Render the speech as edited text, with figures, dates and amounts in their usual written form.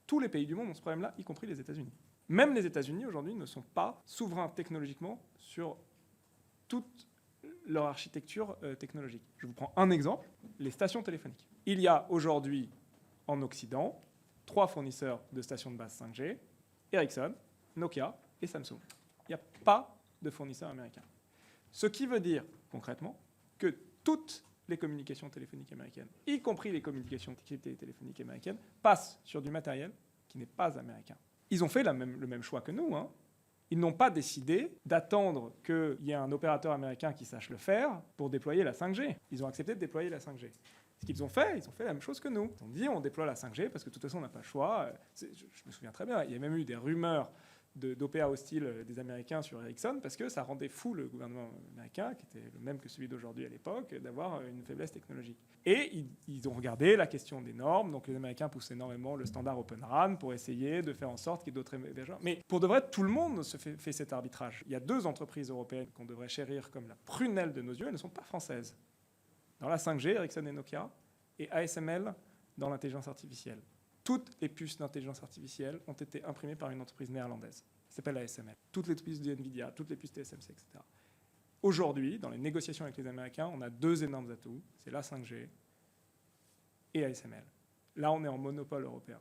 Tous les pays du monde ont ce problème-là, y compris les États-Unis. Même les États-Unis, aujourd'hui, ne sont pas souverains technologiquement sur toute leur architecture technologique. Je vous prends un exemple, les stations téléphoniques. Il y a aujourd'hui, en Occident, 3 fournisseurs de stations de base 5G, Ericsson, Nokia et Samsung. Il n'y a pas de fournisseurs américains. Ce qui veut dire, concrètement, que toutes les communications téléphoniques américaines, y compris les communications téléphoniques américaines, passent sur du matériel qui n'est pas américain. Ils ont fait le même choix que nous. Ils n'ont pas décidé d'attendre qu'il y ait un opérateur américain qui sache le faire pour déployer la 5G. Ils ont accepté de déployer la 5G. Ce qu'ils ont fait, ils ont fait la même chose que nous. Ils ont dit on déploie la 5G parce que de toute façon on n'a pas le choix. Je me souviens très bien, il y a même eu des rumeurs d'OPA hostile des Américains sur Ericsson parce que ça rendait fou le gouvernement américain, qui était le même que celui d'aujourd'hui à l'époque, d'avoir une faiblesse technologique. Et ils ont regardé la question des normes, donc les Américains poussent énormément le standard Open RAN pour essayer de faire en sorte qu'il y ait d'autres hébergeurs. Mais pour de vrai, tout le monde fait cet arbitrage. Il y a 2 entreprises européennes qu'on devrait chérir comme la prunelle de nos yeux, elles ne sont pas françaises. Dans la 5G, Ericsson et Nokia, et ASML dans l'intelligence artificielle. Toutes les puces d'intelligence artificielle ont été imprimées par une entreprise néerlandaise. Ça s'appelle ASML. Toutes les puces de NVIDIA, toutes les puces TSMC, etc. Aujourd'hui, dans les négociations avec les Américains, on a 2 énormes atouts. C'est la 5G et ASML. Là, on est en monopole européen.